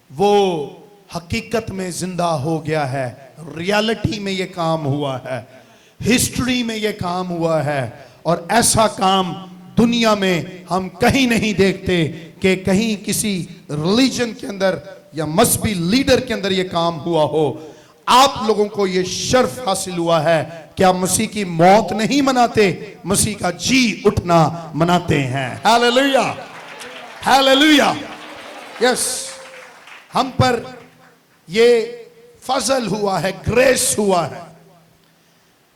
वो हकीकत में जिंदा हो गया है, रियलिटी में ये काम हुआ है, हिस्ट्री में ये काम हुआ है। और ऐसा काम दुनिया में हम कहीं नहीं देखते कि कहीं किसी रिलीजन के अंदर या मजहबी लीडर के अंदर ये काम हुआ हो। आप लोगों को ये शर्फ हासिल हुआ है कि आप मसीह की मौत नहीं मनाते, मसीह का जी उठना मनाते हैं। Hallelujah, hallelujah. यस, हम पर ये फजल हुआ है, ग्रेस हुआ है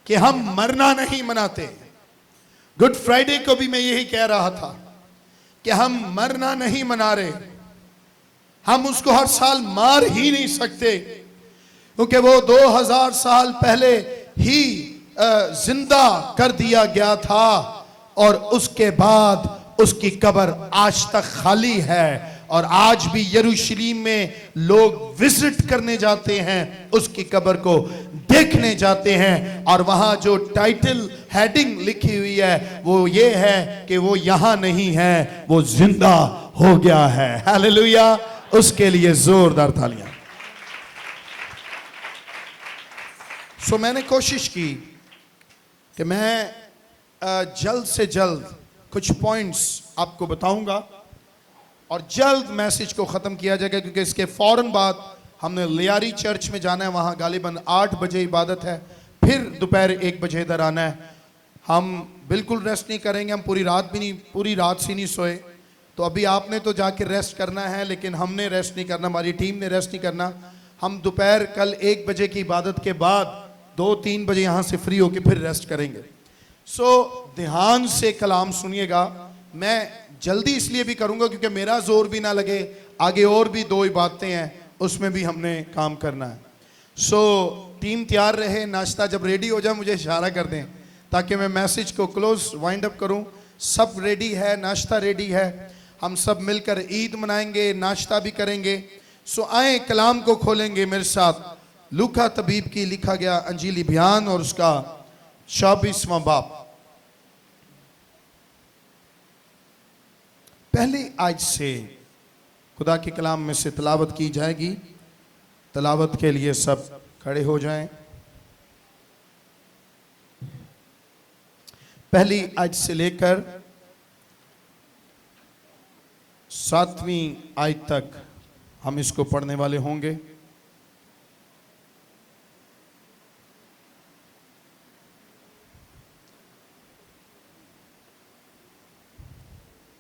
कि हम मरना नहीं मनाते। गुड फ्राइडे को भी मैं यही कह रहा था कि हम मरना नहीं मना रहे। हम उसको हर साल मार ही नहीं सकते क्योंकि वो 2000 साल पहले ही जिंदा कर दिया गया था और उसके बाद उसकी कब्र आज तक खाली है। और आज भी यरूशलेम में लोग विजिट करने जाते हैं, उसकी कब्र को देखने जाते हैं। और वहां जो टाइटल हेडिंग लिखी हुई है वो ये है कि वो यहां नहीं है, वो जिंदा हो गया है। हालेलुया, उसके लिए जोरदार तालियां। सो मैंने कोशिश की कि मैं जल्द से जल्द कुछ पॉइंट्स आपको बताऊंगा और जल्द मैसेज को ख़त्म किया जाएगा, क्योंकि इसके फ़ौरन बाद हमने लियारी चर्च में जाना है। वहाँ गालिबन 8 बजे इबादत है, फिर दोपहर 1 बजे इधर आना है। हम बिल्कुल रेस्ट नहीं करेंगे, हम पूरी रात से नहीं सोए। तो अभी आपने तो जाके रेस्ट करना है, लेकिन हमने रेस्ट नहीं करना, हमारी टीम ने रेस्ट नहीं करना। हम दोपहर कल 1 बजे की इबादत के बाद 2-3 बजे यहाँ से फ्री होके फिर रेस्ट करेंगे। सो ध्यान से कलाम सुनिएगा। मैं जल्दी इसलिए भी करूंगा क्योंकि मेरा जोर भी ना लगे, आगे और भी 2 इबादतें हैं, उसमें भी हमने काम करना है। सो टीम तैयार रहे। नाश्ता जब रेडी हो जाए मुझे इशारा कर दें ताकि मैं मैसेज को क्लोज वाइंड अप करूं। सब रेडी है, नाश्ता रेडी है, हम सब मिलकर ईद मनाएंगे, नाश्ता भी करेंगे। सो आए कलाम को खोलेंगे मेरे साथ। लूका तबीब की लिखा गया अंजीली बयान और उसका 24वां बाब। पहली आयत से खुदा के कलाम में से तलावत की जाएगी। तलावत के लिए सब खड़े हो जाएं। पहली आयत से लेकर 7वीं आयत तक हम इसको पढ़ने वाले होंगे।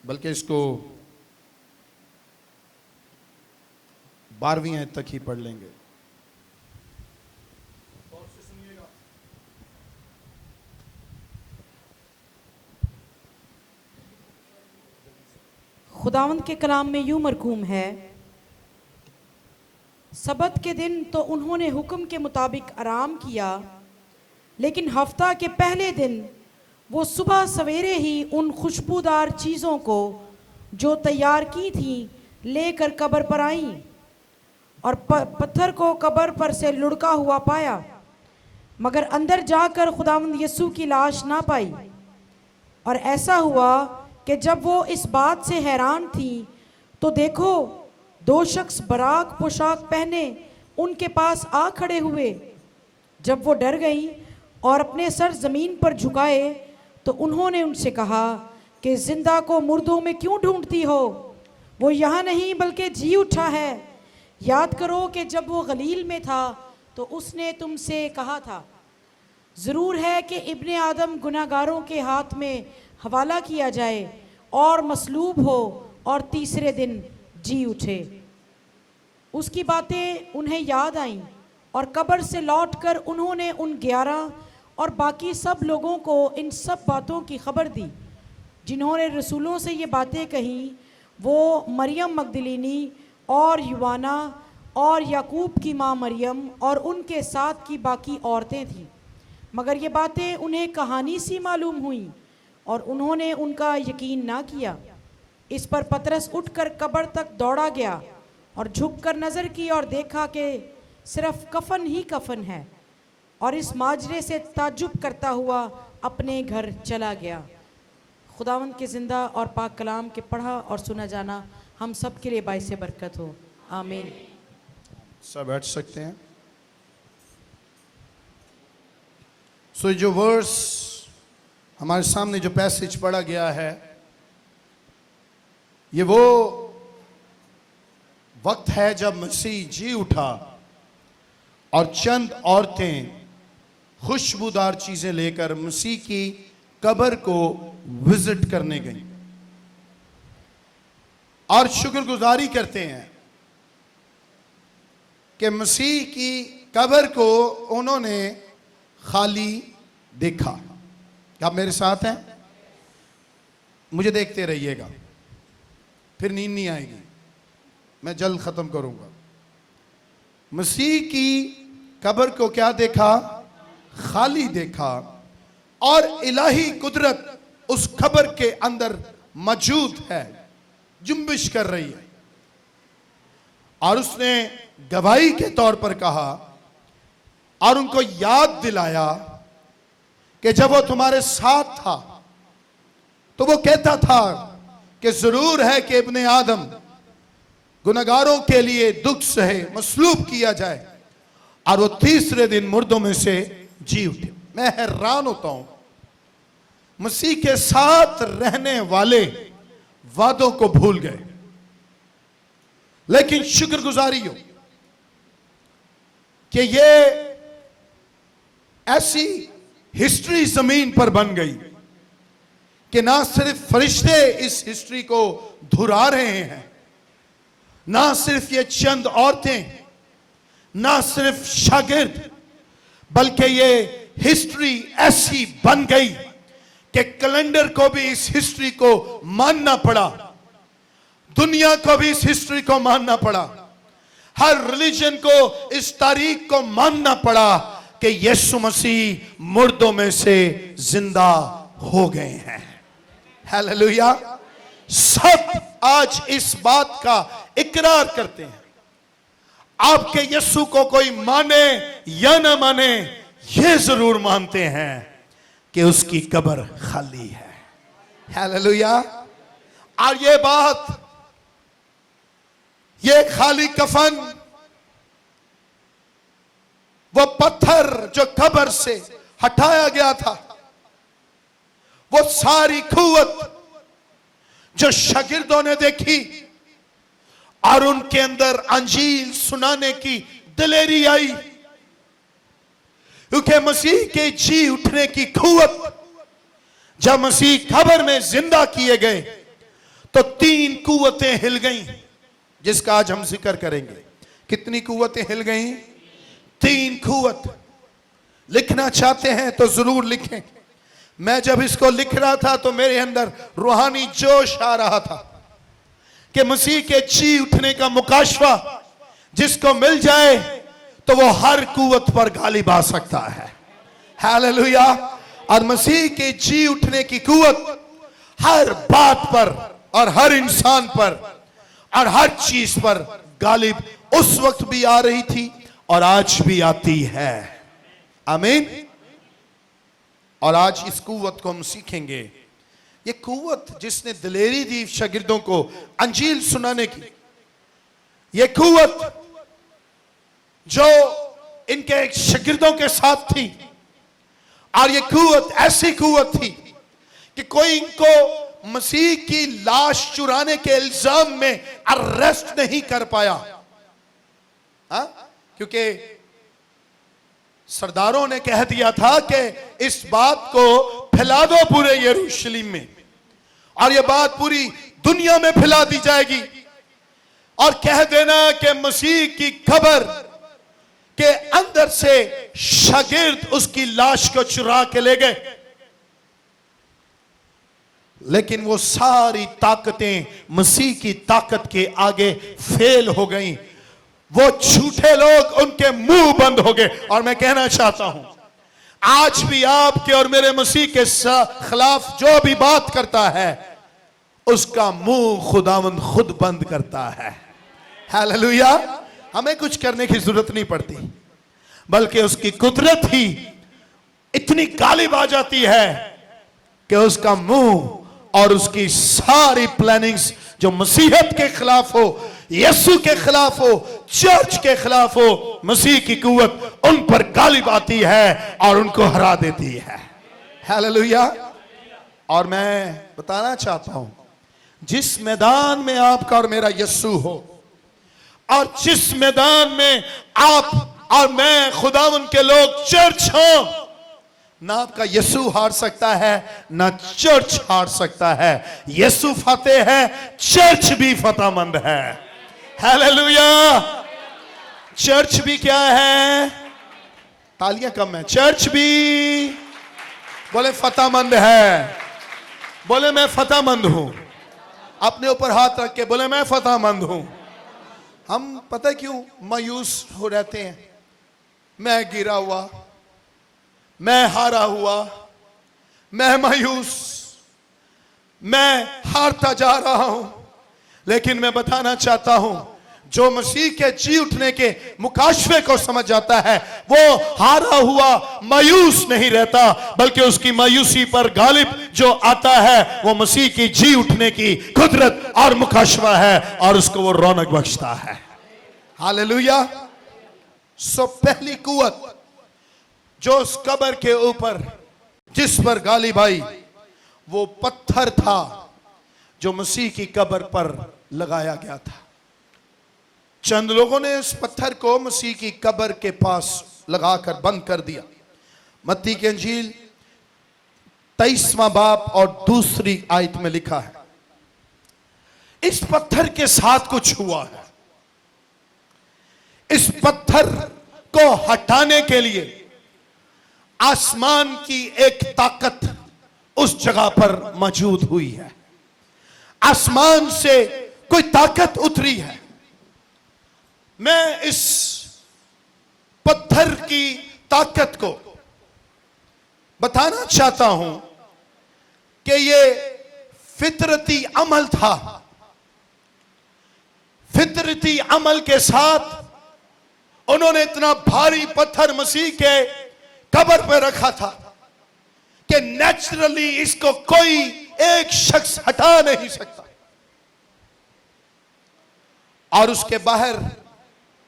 बल्कि इसको 12वीं आयत तक ही पढ़ लेंगे। खुदावंद के कलाम में यूं मरकूम है, सबत के दिन तो उन्होंने हुक्म के मुताबिक आराम किया, लेकिन हफ्ता के पहले दिन वो सुबह सवेरे ही उन खुशबूदार चीज़ों को जो तैयार की थी लेकर कब्र पर आईं और पत्थर को कब्र पर से लुढ़का हुआ पाया, मगर अंदर जाकर खुदावंद यीशु की लाश ना पाई। और ऐसा हुआ कि जब वो इस बात से हैरान थी तो देखो 2 शख्स बराक पोशाक पहने उनके पास आ खड़े हुए। जब वो डर गईं और अपने सर ज़मीन पर झुकाए तो उन्होंने उनसे कहा कि जिंदा को मुर्दों में क्यों ढूंढती हो? वो यहाँ नहीं बल्कि जी उठा है। याद करो कि जब वो गलील में था तो उसने तुमसे कहा था, ज़रूर है कि इब्ने आदम गुनाहगारों के हाथ में हवाला किया जाए और मसलूब हो और तीसरे दिन जी उठे। उसकी बातें उन्हें याद आईं और कब्र से लौटकर उन्होंने उन 11 और बाकी सब लोगों को इन सब बातों की खबर दी जिन्होंने रसूलों से ये बातें कहीं। वो मरियम मगदलीनी और युवाना और याकूब की माँ मरियम और उनके साथ की बाकी औरतें थीं। मगर ये बातें उन्हें कहानी सी मालूम हुई और उन्होंने उनका यकीन ना किया। इस पर पतरस उठकर कब्र तक दौड़ा गया और झुककर नज़र की और देखा कि सिर्फ कफन ही कफन है, और इस माजरे से ताज्जुब करता हुआ अपने घर चला गया। खुदावंद के ज़िंदा और पाक कलाम के पढ़ा और सुना जाना हम सब के लिए बाइस बरकत हो। आमीन। सब बैठ सकते हैं। सो जो वर्स हमारे सामने जो पैसेज पढ़ा गया है, ये वो वक्त है जब मसीह जी उठा और चंद औरतें खुशबूदार चीजें लेकर मसीह की कब्र को विजिट करने गईं और शुक्रगुजारी करते हैं कि मसीह की कब्र को उन्होंने खाली देखा। क्या आप मेरे साथ हैं? मुझे देखते रहिएगा, फिर नींद नहीं आएगी, मैं जल्द खत्म करूंगा। मसीह की कब्र को क्या देखा? खाली देखा, और इलाही कुदरत उस कब्र के अंदर मौजूद है, जुम्बिश कर रही है। और उसने गवाही के तौर पर कहा और उनको याद दिलाया कि जब वो तुम्हारे साथ था तो वो कहता था कि जरूर है कि इब्ने आदम गुनहगारों के लिए दुख सहे, मसलूब किया जाए, और वो तीसरे दिन मुर्दों में से जी उठे। मैं हैरान होता हूं, मसीह के साथ रहने वाले वादों को भूल गए। लेकिन शुक्रगुजारी हो कि ये ऐसी हिस्ट्री जमीन पर बन गई कि ना सिर्फ फरिश्ते इस हिस्ट्री को धुरा रहे हैं, ना सिर्फ ये चंद औरतें, ना सिर्फ शागिर्द, बल्कि ये हिस्ट्री ऐसी बन गई कि कैलेंडर को भी इस हिस्ट्री को मानना पड़ा, दुनिया को भी इस हिस्ट्री को मानना पड़ा, हर रिलीजन को इस तारीख को मानना पड़ा कि यीशु मसीह मुर्दों में से जिंदा हो गए हैं। हालेलुया। सब आज इस बात का इकरार करते हैं। आपके यीशु को कोई माने या ना माने, ये जरूर मानते हैं कि उसकी कब्र खाली है। हालेलुया। और ये बात, ये खाली कफन, वो पत्थर जो कब्र से हटाया गया था, वो सारी कुव्वत जो शागिर्दों ने देखी और उनके अंदर अंजील सुनाने की दिलेरी आई, क्योंकि मसीह के जी उठने की कुव्वत, जब मसीह कब्र में जिंदा किए गए तो 3 कुव्वतें हिल गईं, जिसका आज हम जिक्र करेंगे। कितनी कुव्वतें हिल गईं? 3 कुव्वत। लिखना चाहते हैं तो जरूर लिखें। मैं जब इसको लिख रहा था तो मेरे अंदर रूहानी जोश आ रहा था कि मसीह के जी उठने का मुकाशवा जिसको मिल जाए तो वो हर कुव्वत पर गालिब आ सकता है। हालेलुया। और मसीह के जी उठने की कुव्वत हर बात पर और हर इंसान पर और हर चीज पर गालिब उस वक्त भी आ रही थी और आज भी आती है। आमीन। और आज इस कुव्वत को हम सीखेंगे। ये कुव्वत जिसने दिलेरी दी शागिर्दों को अंजील सुनाने की, ये कुव्वत जो इनके शागिर्दों के साथ थी, और ये कुव्वत ऐसी कुव्वत थी कि कोई इनको मसीह की लाश चुराने के इल्जाम में अरेस्ट नहीं कर पाया। क्योंकि सरदारों ने कह दिया था कि इस बात को फैला दो पूरे यरूशलेम में, और यह बात पूरी दुनिया में फैला दी जाएगी, और कह देना कि मसीह की कब्र के अंदर से शागिर्द उसकी लाश को चुरा के ले गए। लेकिन वो सारी ताकतें मसीह की ताकत के आगे फेल हो गईं। वो झूठे लोग, उनके मुंह बंद हो गए। और मैं कहना चाहता हूं, आज भी आपके और मेरे मसीह के खिलाफ जो भी बात करता है, उसका मुंह खुदावंद खुद बंद करता है। हालेलुया। हमें कुछ करने की जरूरत नहीं पड़ती, बल्कि उसकी कुदरत ही इतनी गालिब आ जाती है कि उसका मुंह और उसकी सारी प्लानिंग्स जो मसीहत के खिलाफ हो यीशु के खिलाफ हो, चर्च के खिलाफ हो, मसीह की कुव्वत उन पर गालिब आती है और उनको हरा देती है। हालेलुया। और मैं बताना चाहता हूं, जिस मैदान में आपका और मेरा यीशु हो, और जिस मैदान में आप और मैं खुदावंद के लोग चर्च हो, ना आपका यीशु हार सकता है, ना चर्च हार सकता है। यीशु फतेह है, चर्च भी फतेहमंद है। हालेलुया। चर्च भी क्या है? तालियां कम है। चर्च भी बोले फतेहमंद है। बोले मैं फतेहमंद हूं। अपने ऊपर हाथ रख के बोले मैं फतेहमंद हूं। हम पता है क्यों मायूस हो रहते हैं? मैं गिरा हुआ, मैं हारा हुआ, मैं मायूस, मैं हारता जा रहा हूं। लेकिन मैं बताना चाहता हूं, जो मसीह के जी उठने के मुकाशफे को समझ जाता है, वो हारा हुआ मायूस नहीं रहता, बल्कि उसकी मायूसी पर गालिब जो आता है वो मसीह की जी उठने की कुदरत और मुकाशफा है, और उसको वो रौनक बख्शता है। हालेलुया। सो पहली कुव्वत जो उस कब्र के ऊपर जिस पर गालिब आई, वो पत्थर था जो मसीह की कब्र पर लगाया गया था। चंद लोगों ने इस पत्थर को मसीह की कब्र के पास लगाकर बंद कर दिया। मत्ती की इंजील 23वां बाब और 2 आयत में लिखा है, इस पत्थर के साथ कुछ हुआ है। इस पत्थर को हटाने के लिए आसमान की एक ताकत उस जगह पर मौजूद हुई है। आसमान से कोई ताकत उतरी है। मैं इस पत्थर की ताकत को बताना चाहता हूं कि ये फितरती अमल था। फितरती अमल के साथ उन्होंने इतना भारी पत्थर मसीह के कब्र पे रखा था कि नेचुरली इसको कोई एक शख्स हटा नहीं सकता। और उसके बाहर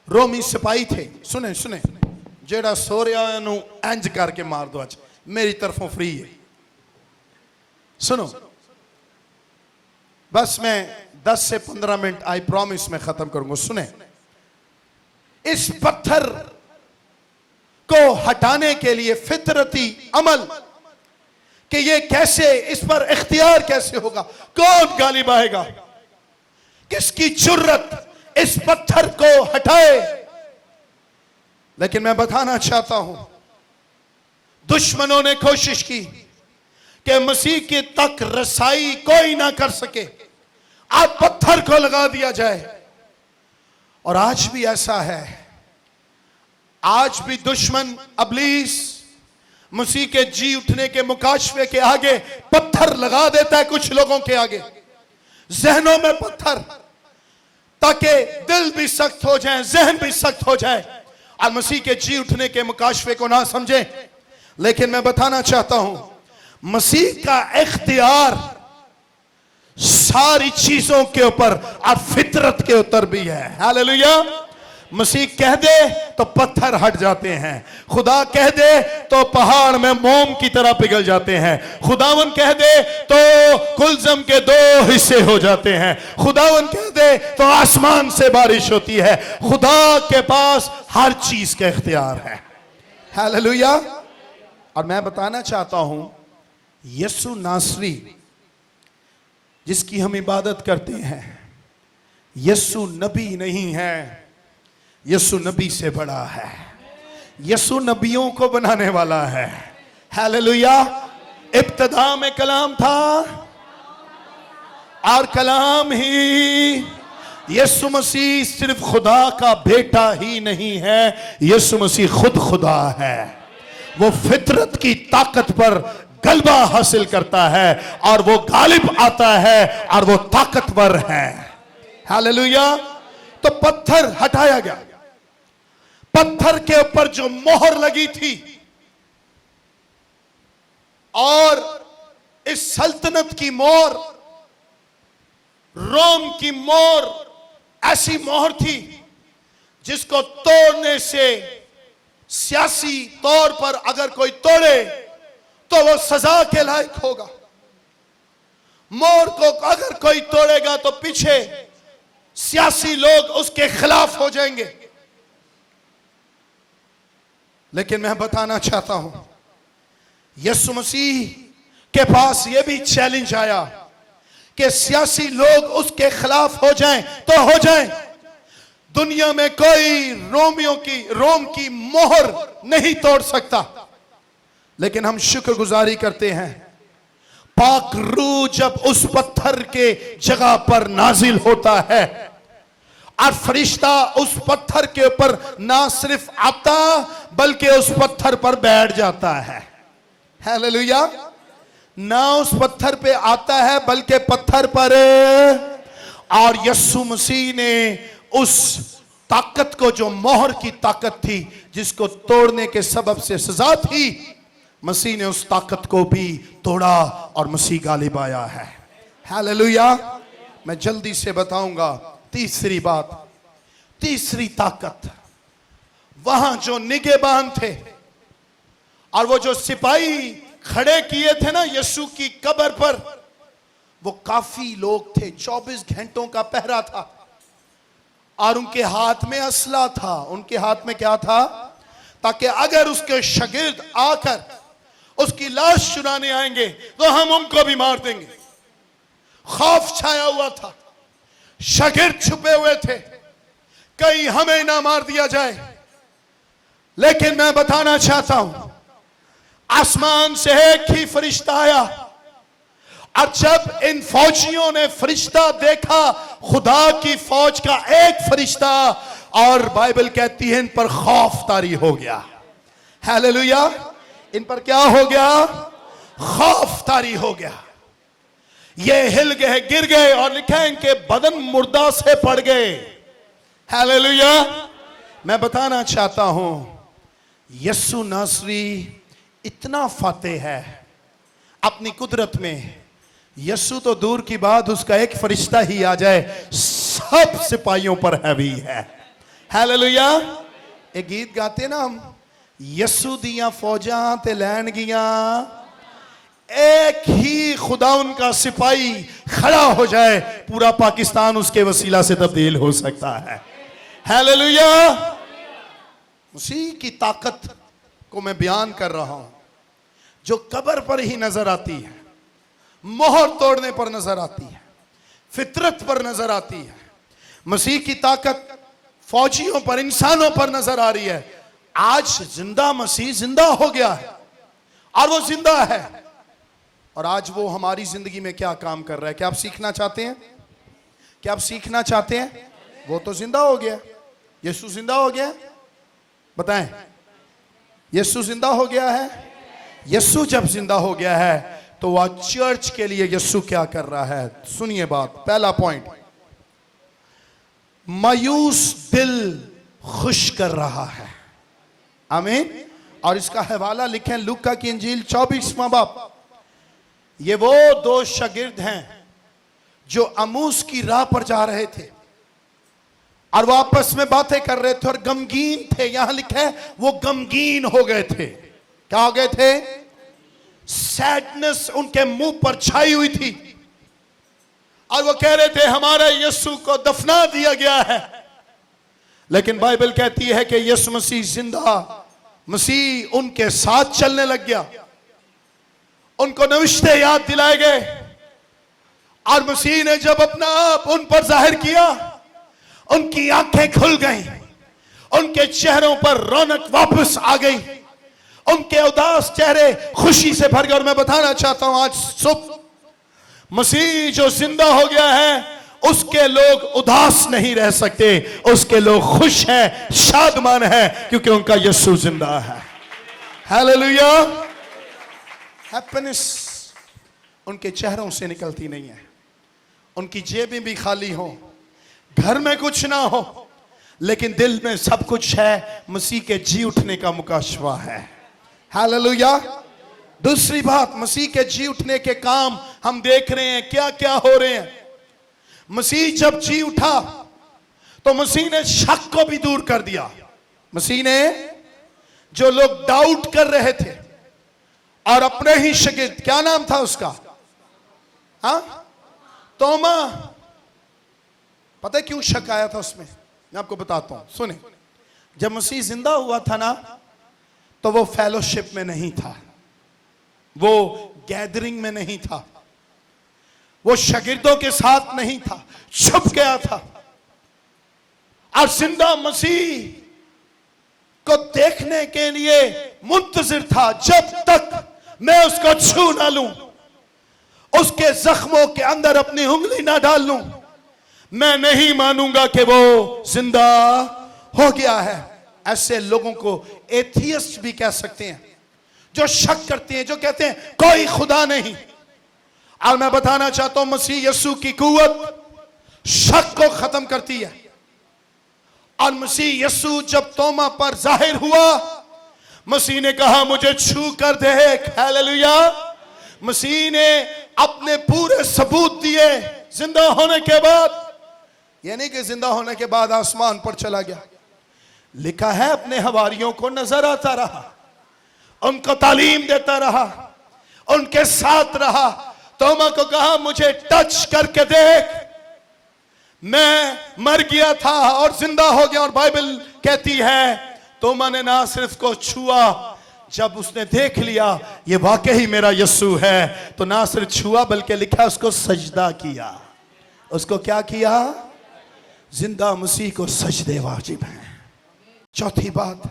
रोमी सिपाही थे। सुने सुने, जेड़ा सो रहा है नु इंज करके मार दो, आज मेरी तरफों फ्री है। सुनो, बस मैं 10 से 15 मिनट आई प्रॉमिस में खत्म करूंगा। सुने, इस पत्थर को हटाने के लिए फितरती अमल कि ये कैसे, इस पर इख्तियार कैसे होगा, कौन गालिब आएगा, किसकी जुर्रत इस पत्थर को हटाए। लेकिन मैं बताना चाहता हूं, दुश्मनों ने कोशिश की कि मसीह की तक रसाई कोई ना कर सके, आज पत्थर को लगा दिया जाए। और आज भी ऐसा है, आज भी दुश्मन अबलीस मसीह के जी उठने के मुकाशफे के आगे पत्थर लगा देता है। कुछ लोगों के आगे जहनों में पत्थर, ताकि दिल भी सख्त हो जाए, जहन भी सख्त हो जाए और मसीह के जी उठने के मुकाशफे को ना समझे। लेकिन मैं बताना चाहता हूं, मसीह का इख्तियार सारी चीजों के ऊपर और फितरत के ऊपर भी है। हालेलुया। मसीह कह दे तो पत्थर हट जाते हैं, खुदा कह दे तो पहाड़ में मोम की तरह पिघल जाते हैं, खुदावन कह दे तो कुलजम के 2 हिस्से हो जाते हैं, खुदावन कह दे तो आसमान से बारिश होती है। खुदा के पास हर चीज का इख्तियार है। हालेलुया। और मैं बताना चाहता हूं, यीशु नासरी जिसकी हम इबादत करते हैं, यीशु नबी नहीं है, यीशु नबी से बड़ा है। यीशु नबियों को बनाने वाला है। हालेलुया। इब्तिदा में कलाम था और कलाम ही यीशु मसीह सिर्फ खुदा का बेटा ही नहीं है, यीशु मसीह खुद खुदा है। वो फितरत की ताकत पर गलबा हासिल करता है और वो गालिब आता है और वो ताकतवर है। हालेलुया। तो पत्थर हटाया गया। पत्थर के ऊपर जो मोहर लगी थी, और इस सल्तनत की मोहर, रोम की मोहर ऐसी मोहर थी जिसको तोड़ने से सियासी तौर पर अगर कोई तोड़े तो वो सजा के लायक होगा। मोहर को अगर कोई तोड़ेगा तो पीछे सियासी लोग उसके खिलाफ हो जाएंगे। लेकिन मैं बताना चाहता हूं, यीशु मसीह के पास यह भी चैलेंज आया कि सियासी लोग उसके खिलाफ हो जाएं तो हो जाएं, दुनिया में कोई रोम की मोहर नहीं तोड़ सकता। लेकिन हम शुक्रगुजारी करते हैं, पाक रूह जब उस पत्थर के जगह पर नाजिल होता है और फरिश्ता उस पत्थर के ऊपर ना सिर्फ आता बल्कि उस पत्थर पर बैठ जाता है। हालेलुया। ना उस पत्थर पे आता है बल्कि पत्थर पर, और यीशु मसीह ने उस ताकत को, जो मोहर की ताकत थी जिसको तोड़ने के सबब से सजा थी, मसीह ने उस ताकत को भी तोड़ा और मसीह गालिब आया है। हालेलुया। मैं जल्दी से बताऊंगा तीसरी बात, तीसरी ताकत। वहां जो निगहबान थे और वो जो सिपाही खड़े किए थे ना यीशु की कब्र पर, वो काफी लोग थे। 24 घंटों का पहरा था और उनके हाथ में असला था। उनके हाथ में क्या था? ताकि अगर उसके शागिर्द आकर उसकी लाश चुराने आएंगे तो हम उनको भी मार देंगे। खौफ छाया हुआ था, शागिर्द छुपे हुए थे, कहीं हमें ना मार दिया जाए। लेकिन मैं बताना चाहता हूं, आसमान से एक ही फरिश्ता आया और जब इन फौजियों ने फरिश्ता देखा, खुदा की फौज का एक फरिश्ता, और बाइबल कहती है इन पर खौफ तारी हो गया। हालेलुया। इन पर क्या हो गया? खौफ तारी हो गया। ये हिल गए, गिर गए, और लिखा है इनके बदन मुर्दा से पड़ गए। हालेलुया। मैं बताना चाहता हूं, यीशु नासरी इतना फातेह है अपनी कुदरत में। यीशु तो दूर की बात, उसका एक फरिश्ता ही आ जाए सब सिपाहियों पर हैवी है। हालेलुया। एक गीत गाते ना हम, यीशु दियां फौजां ते लैन गियां, एक ही खुदा उनका सिपाही खड़ा हो जाए, पूरा पाकिस्तान उसके वसीला से तब्दील हो सकता है। हालेलुया। मसीह की ताकत को मैं बयान कर रहा हूं, जो कब्र पर ही नजर आती है, मोहर तोड़ने पर नजर आती है, फितरत पर नजर आती है। मसीह की ताकत फौजियों पर, इंसानों पर नजर आ रही है। आज जिंदा मसीह जिंदा हो गया है और वो जिंदा है, और आज वो हमारी जिंदगी में क्या काम कर रहा है। क्या आप सीखना चाहते हैं? क्या आप सीखना चाहते हैं? वो तो जिंदा हो गया, यीशु जिंदा हो गया। बताएं, यीशु जिंदा हो गया है। यीशु जब जिंदा हो गया है तो वह चर्च के लिए यीशु क्या कर रहा है? सुनिए बात। पहला पॉइंट, मायूस दिल खुश कर रहा है। आमीन। और इसका हवाला लिखें लूका की इंजील 24वां बाब। ये वो दो शागिर्द हैं जो अमूस की राह पर जा रहे थे और वो आपस में बातें कर रहे थे और गमगीन थे। यहां लिखा है वो गमगीन हो गए थे। क्या हो गए थे? सैडनेस उनके मुंह पर छाई हुई थी और वो कह रहे थे हमारे यीशु को दफना दिया गया है। लेकिन बाइबल कहती है कि यीशु मसीह जिंदा, मसीह उनके साथ चलने लग गया। उनको नविश्ते याद दिलाए गए और मसीह ने जब अपना आप उन पर जाहिर किया, उनकी आंखें खुल गईं, उनके चेहरों पर रौनक वापस आ गई, उनके उदास चेहरे खुशी से भर गए। और मैं बताना चाहता हूं, आज सुबह मसीह जो जिंदा हो गया है उसके लोग उदास नहीं रह सकते, उसके लोग खुश हैं, शादमान हैं, क्योंकि उनका यीशु जिंदा है। हालेलुया। हैप्पीनेस उनके चेहरों से निकलती नहीं है। उनकी जेबें भी खाली हो, घर में कुछ ना हो, लेकिन दिल में सब कुछ है। मसीह के जी उठने का मुकाशवा है। हालेलुया। दूसरी बात, मसीह के जी उठने के काम हम देख रहे हैं क्या क्या हो रहे हैं। मसीह जब जी उठा तो मसीह ने शक को भी दूर कर दिया। मसीह ने जो लोग डाउट कर रहे थे और अपने ही शागिर्द, क्या नाम था उसका, हाँ, तोमा, पता है क्यों शक आया था उसमें? मैं आपको बताता हूं, सुने। जब मसीह जिंदा हुआ था ना, तो वो फेलोशिप में नहीं था, वो गैदरिंग में नहीं था, वो शागिर्दों के साथ नहीं था, छुप गया था। और जिंदा मसीह को देखने के लिए मुंतजिर था, जब तक मैं उसको छू ना लूं, उसके जख्मों के अंदर अपनी उंगली ना डाल लूं, मैं नहीं मानूंगा कि वो जिंदा हो गया है। ऐसे लोगों को एथियस्ट भी कह सकते हैं, जो शक करते हैं, जो कहते हैं कोई खुदा नहीं। और मैं बताना चाहता हूं, मसीह यीशु की कुव्वत शक को खत्म करती है। और मसीह यीशु जब तोमा पर जाहिर हुआ, मसीह ने कहा मुझे छू कर देख, हालेलुया। मसीह ने अपने पूरे सबूत दिए जिंदा होने के बाद। यानी कि जिंदा होने के बाद आसमान पर चला गया। लिखा है अपने हवारियों को नजर आता रहा, उनको तालीम देता रहा, उनके साथ रहा। तोमा को कहा मुझे टच करके देख, मैं मर गया था और जिंदा हो गया। और बाइबल कहती है तोमा ने ना सिर्फ को छुआ, जब उसने देख लिया ये वाकई मेरा यीशु है, तो ना सिर्फ छुआ बल्कि लिखा उसको सजदा किया। उसको क्या किया? जिंदा मसीह को सजदे वाजिब हैं। चौथी बात,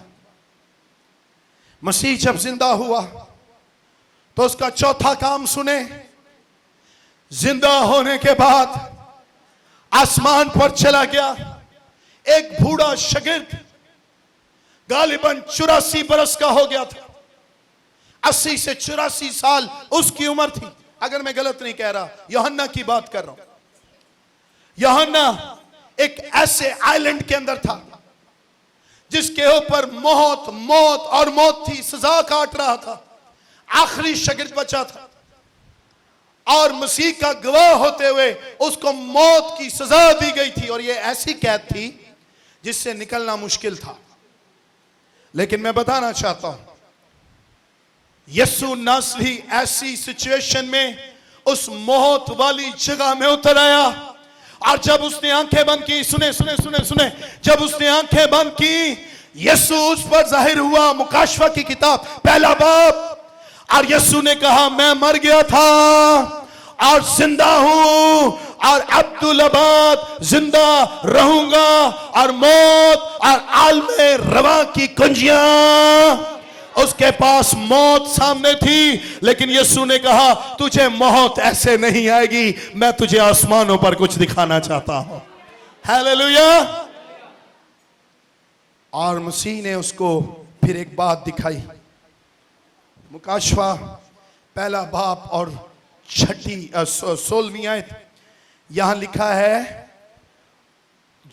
मसीह जब जिंदा हुआ तो उसका चौथा काम सुने। जिंदा होने के बाद आसमान पर चला गया। एक बूढ़ा शागिर्द, गालिबन 84 बरस का हो गया था, 80 से 84 साल उसकी उम्र थी, अगर मैं गलत नहीं कह रहा। यूहन्ना की बात कर रहा हूं। यूहन्ना एक ऐसे आइलैंड के अंदर था जिसके ऊपर मौत मौत और मौत थी, सजा काट रहा था। आखिरी शागिर्द बचा था और मसीह का गवाह होते हुए उसको मौत की सजा दी गई थी। और ये ऐसी कैद थी जिससे निकलना मुश्किल था। लेकिन मैं बताना चाहता हूं, यीशु नस्ली ऐसी सिचुएशन में उस मौत वाली जगह में उतर आया। और जब उसने आंखें बंद की, सुने सुने सुने सुने, जब उसने आंखें बंद की, यीशु उस पर जाहिर हुआ। मुकाशवा की किताब 1 बाब। और यीशु ने कहा मैं मर गया था और जिंदा हूं, और अब्दुल-अबाद जिंदा रहूंगा, और मौत और आलमे रवा की कुंजियां उसके पास मौत सामने थी। लेकिन यीशु ने कहा तुझे मौत ऐसे नहीं आएगी, मैं तुझे आसमानों पर कुछ दिखाना चाहता हूं। हालेलुया। और मसीह ने उसको फिर एक बात दिखाई। मुकाशवा 1 बाब और 16वीं आयत, यहां लिखा है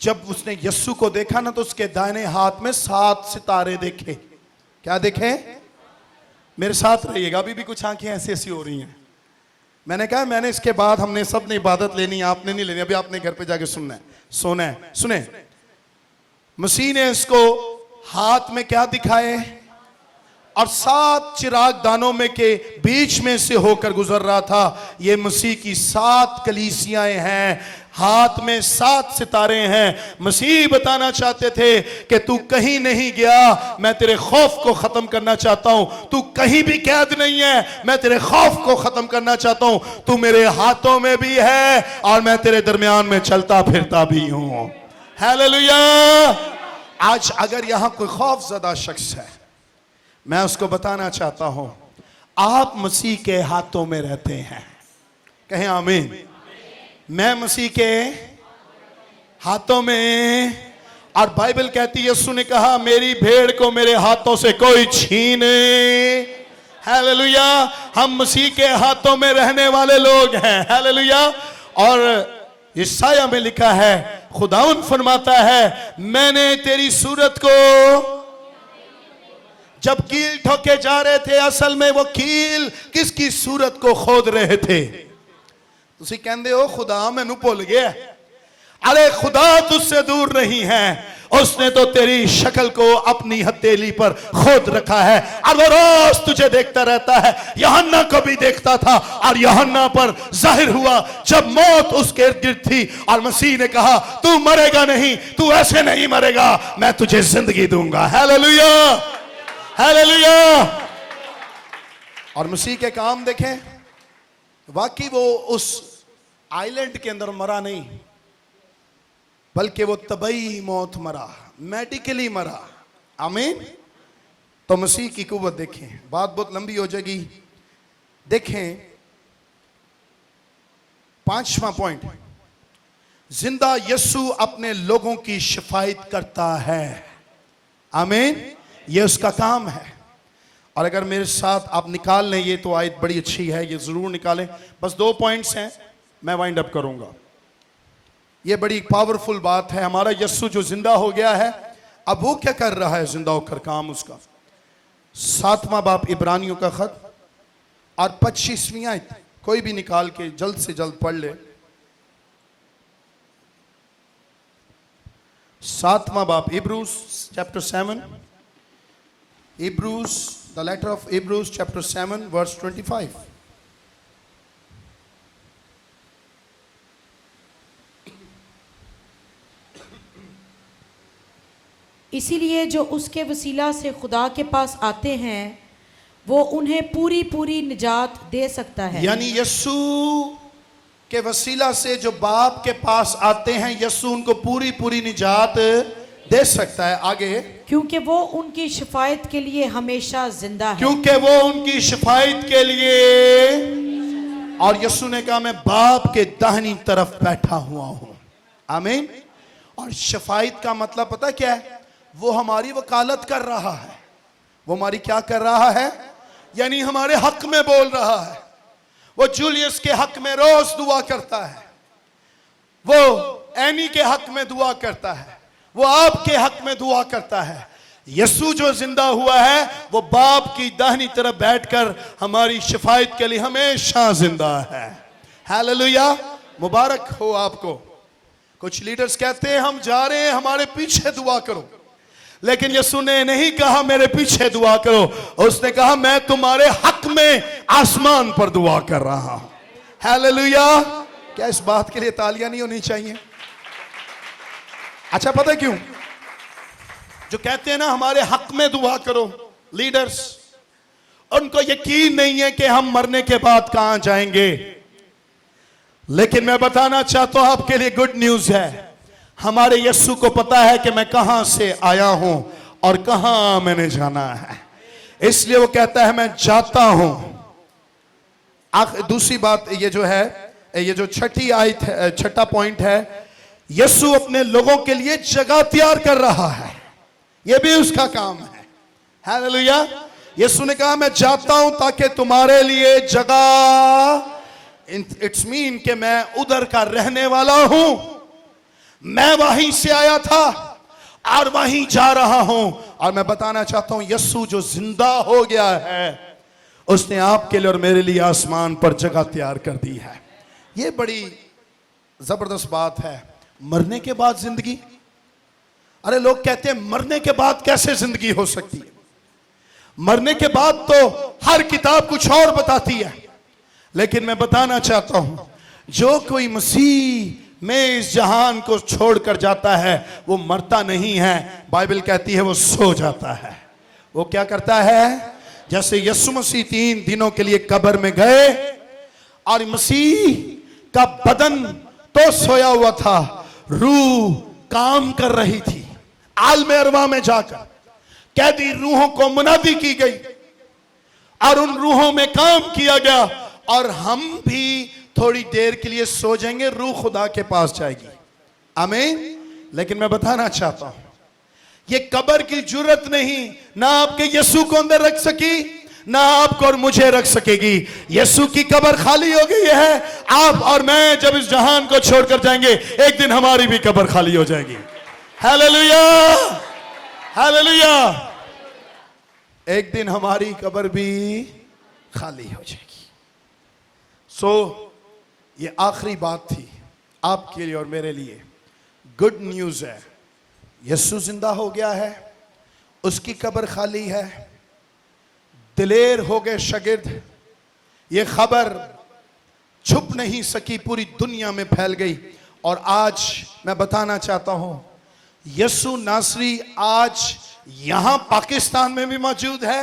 जब उसने यीशु को देखा ना, तो उसके दाहिने हाथ में 7 सितारे देखे। क्या देखे? मेरे साथ रहिएगा, अभी भी कुछ आंखें ऐसी ऐसी हो रही हैं। मैंने कहा मैंने इसके बाद हमने सब ने इबादत लेनी, आपने नहीं लेनी, अभी आपने घर पे जाके सुनना है, सोना है। सुने, मसीह ने इसको हाथ में क्या दिखाए, और 7 चिराग दानों में के बीच में से होकर गुजर रहा था। ये मसीह की 7 कलीसियाएं हैं, हाथ में 7 सितारे हैं। मसीह बताना चाहते थे कि तू कहीं नहीं गया, मैं तेरे खौफ को खत्म करना चाहता हूं। तू कहीं भी कैद नहीं है, मैं तेरे खौफ को खत्म करना चाहता हूं। तू मेरे हाथों में भी है और मैं तेरे दरमियान में चलता फिरता भी हूं। हालेलुया। आज अगर यहां कोई खौफजदा शख्स है, मैं उसको बताना चाहता हूं आप मसीह के हाथों में रहते हैं। कहें आमीन। मैं मसीह के हाथों में, और बाइबल कहती है यीशु ने कहा मेरी भेड़ को मेरे हाथों से कोई छीने। हालेलुया। हम मसीह के हाथों में रहने वाले लोग हैं। हालेलुया। और यशायाह में लिखा है, खुदावंद फरमाता है मैंने तेरी सूरत को, जब कील ठोके जा रहे थे, असल में वो कील किसकी सूरत को खोद रहे थे? तुसी कहंदे हो खुदा मैनू भुल गया। अरे खुदा तुझसे दूर नहीं है, उसने तो तेरी शक्ल को अपनी हथेली पर खोद रखा है और वो रोज तुझे देखता रहता है। यूहन्ना को भी देखता था और यूहन्ना पर जाहिर हुआ जब मौत उसके इर्द गिर्द थी और मसीह ने कहा तू मरेगा नहीं, तू ऐसे नहीं मरेगा, मैं तुझे जिंदगी दूंगा। Hallelujah, hallelujah. और मसीह के काम देखें, वाकई वो उस आइलैंड के अंदर मरा नहीं, बल्कि वो तबई मौत मरा, मेडिकली मरा। आमीन। तो मसीह की कुव्वत देखें, बात बहुत लंबी हो जाएगी। देखें 5वां पॉइंट, जिंदा यीशु अपने लोगों की शिफायत करता है। आमीन, ये उसका काम है। और अगर मेरे साथ आप निकाल लें, ये तो आयत बड़ी अच्छी है, ये जरूर निकालें। बस 2 पॉइंट्स हैं, मैं वाइंड अप करूंगा। ये बड़ी पावरफुल बात है। हमारा यीशु जो जिंदा हो गया है, अब वो क्या कर रहा है जिंदा होकर काम उसका। 7वां बाब इब्रानियों का खत और 25वीं आयत, कोई भी निकाल के जल्द से जल्द पढ़ ले। 7वां बाब Hebrews chapter 7, Hebrews, the letter of Hebrews chapter 7 verse 25। इसीलिए जो उसके वसीला से खुदा के पास आते हैं वो उन्हें पूरी पूरी निजात दे सकता है। यानी यीशु के वसीला से जो बाप के पास आते हैं, यीशु उनको पूरी पूरी निजात दे सकता है। आगे, क्योंकि वो उनकी शिफायत के लिए हमेशा जिंदा है। क्योंकि वो उनकी शिफायत के लिए, और यीशु ने कहा मैं बाप के दाहिनी तरफ बैठा हुआ हूं। आमीन। और शिफायत का मतलब पता क्या है? वो हमारी वकालत कर रहा है। वो हमारी क्या कर रहा है? यानी हमारे हक में बोल रहा है। वो जूलियस के हक में रोज दुआ करता है, वो एनी के हक में दुआ करता है, वो आपके हक में दुआ करता है। यीशु जो जिंदा हुआ है वो बाप की दाहिनी तरफ बैठकर हमारी शिफायत के लिए हमेशा जिंदा है। हालेलुया, मुबारक हो आपको। कुछ लीडर्स कहते हैं हम जा रहे हैं, हमारे पीछे दुआ करो, लेकिन यीशु ने नहीं कहा मेरे पीछे दुआ करो, उसने कहा मैं तुम्हारे हक में आसमान पर दुआ कर रहा हूं। हालेलुया। क्या इस बात के लिए तालियां नहीं होनी चाहिए? अच्छा, पता है क्यों? जो कहते हैं ना हमारे हक में दुआ करो, लीडर्स, उनको यकीन नहीं है कि हम मरने के बाद कहां जाएंगे। लेकिन मैं बताना चाहता हूं आपके लिए गुड न्यूज है, हमारे यीशु को पता है कि मैं कहां से आया हूं और कहां मैंने जाना है, इसलिए वो कहता है मैं जाता हूं। दूसरी बात ये जो है, ये जो छठी आयत है, छठा पॉइंट है, यीशु अपने लोगों के लिए जगह तैयार कर रहा है। ये भी उसका काम है। हालेलुया। यीशु ने कहा मैं जाता हूं ताकि तुम्हारे लिए जगह, इट्स मीन कि मैं उधर का रहने वाला हूं। मैं वहीं से आया था और वहीं जा रहा हूं। और मैं बताना चाहता हूं यीशु जो जिंदा हो गया है, उसने आपके लिए और मेरे लिए आसमान पर जगह तैयार कर दी है। ये बड़ी जबरदस्त बात है। मरने के बाद जिंदगी, अरे लोग कहते हैं मरने के बाद कैसे जिंदगी हो सकती है? मरने के बाद तो हर किताब कुछ और बताती है, लेकिन मैं बताना चाहता हूं जो कोई मसीह में इस जहान को छोड़कर जाता है वो मरता नहीं है, बाइबल कहती है वो सो जाता है। वो क्या करता है? जैसे यीशु मसीह 3 दिनों के लिए कब्र में गए और मसीह का बदन तो सोया हुआ था, रूह काम कर रही थी। आलम अरवा में जाकर कैदी रूहों को मुनादी की गई और उन रूहों में काम किया गया, और हम भी थोड़ी देर के लिए सो जाएंगे, रूह खुदा के पास जाएगी। आमीन। लेकिन मैं बताना चाहता हूं ये कब्र की जरूरत नहीं, ना आपके यीशु को अंदर रख सकी, ना आपको और मुझे रख सकेगी। यीशु की कब्र खाली हो गई है। आप और मैं जब इस जहान को छोड़कर जाएंगे, एक दिन हमारी भी कब्र खाली हो जाएगी। Hallelujah, hallelujah. एक दिन हमारी कब्र भी खाली हो जाएगी। ये आखिरी बात थी आपके लिए और मेरे लिए। गुड न्यूज है, यीशु जिंदा हो गया है, उसकी कब्र खाली है, दिलेर हो गए शागिर्द। ये खबर छुप नहीं सकी, पूरी दुनिया में फैल गई। और आज मैं बताना चाहता हूं, यीशु नासरी आज यहां पाकिस्तान में भी मौजूद है।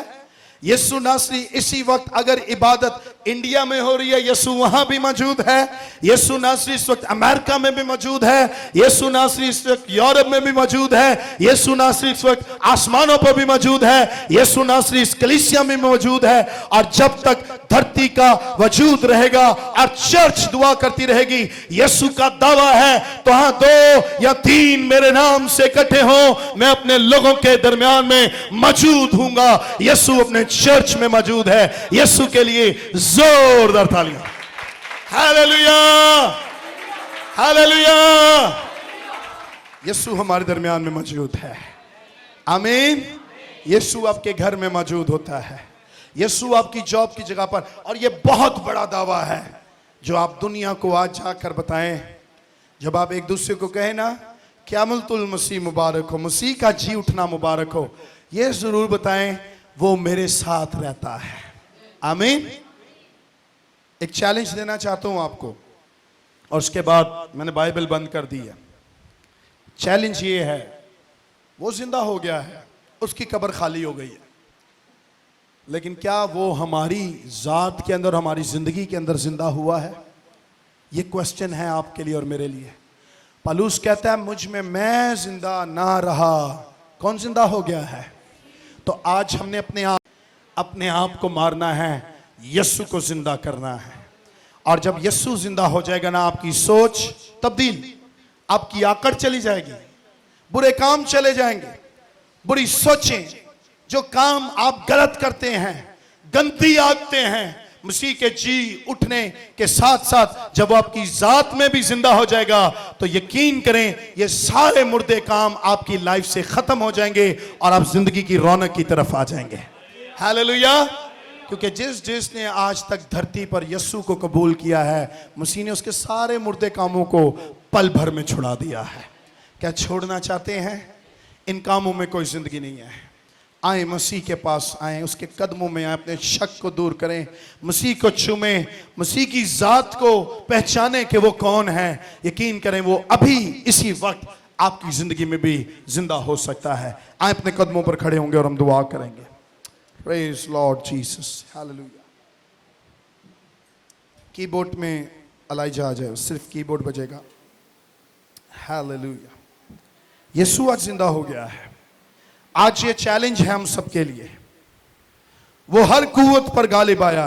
यीशु नासरी इसी वक्त अगर इबादत इंडिया में हो रही है, यीशु वहां भी मौजूद है। यीशु नासरी इस वक्त अमेरिका में भी मौजूद है। यीशु नासरी इस वक्त यूरोप में भी मौजूद है। यीशु नासरी इस वक्त आसमानों पर भी मौजूद है। यीशु नासरी इस कलीसिया में मौजूद है। और जब तक धरती का वजूद रहेगा और चर्च दुआ करती रहेगी, यीशु का दावा है, तो हाँ 2 या 3 मेरे नाम से इकट्ठे हो, मैं अपने लोगों के दरमियान में मौजूद हूंगा। यीशु अपने चर्च में मौजूद है। यीशु के लिए जोरदार तालियां। Hallelujah, hallelujah. यीशु हमारे दरमियान में मौजूद है। आमीन। यीशु आपके घर में मौजूद होता है, यीशु आपकी जॉब की जगह पर। और यह बहुत बड़ा दावा है जो आप दुनिया को आज जाकर बताएं। जब आप एक दूसरे को कहें ना, क़यामतुल मसीह मुबारक हो, मसीह का जी उठना मुबारक हो, यह जरूर बताएं वो मेरे साथ रहता है। आमीन। एक चैलेंज देना चाहता हूं आपको, और उसके बाद मैंने बाइबल बंद कर दी है। चैलेंज ये है, वो जिंदा हो गया है, उसकी कब्र खाली हो गई है, लेकिन क्या वो हमारी जात के अंदर, हमारी जिंदगी के अंदर जिंदा हुआ है? ये क्वेश्चन है आपके लिए और मेरे लिए। पौलुस कहता है, मुझ में मैं जिंदा ना रहा, कौन जिंदा हो गया है? तो आज हमने अपने आप को मारना है, यीशु को जिंदा करना है। और जब यीशु जिंदा हो जाएगा ना, आपकी सोच तब्दील, आपकी आकड़ चली जाएगी, बुरे काम चले जाएंगे, बुरी सोचें, जो काम आप गलत करते हैं, गंदी आदतें हैं, मसीह के जी उठने के साथ साथ जब आपकी जात में भी जिंदा हो जाएगा, तो यकीन करें ये सारे मुर्दे काम आपकी लाइफ से खत्म हो जाएंगे और आप जिंदगी की रौनक की तरफ आ जाएंगे। हालेलुया। क्योंकि जिसने आज तक धरती पर यीशु को कबूल किया है, मसीह ने उसके सारे मुर्दे कामों को पल भर में छुड़ा दिया है। क्या छोड़ना चाहते हैं? इन कामों में कोई जिंदगी नहीं है। आए मसीह के पास आए, उसके कदमों में आए, अपने शक को दूर करें, मसीह को चूमें, मसीह की जात को पहचाने कि वो कौन है। यकीन करें वो अभी इसी वक्त आपकी जिंदगी में भी जिंदा हो सकता है। आए अपने कदमों पर खड़े होंगे और हम दुआ करेंगे। Praise Lord Jesus, hallelujah. Keyboard में अलाइजा आ जाए, सिर्फ कीबोर्ड बजेगा। हालेलुया। यीशु आज जिंदा हो गया है। आज ये चैलेंज है हम सबके लिए। वो हर कुव्वत पर गालिब आया।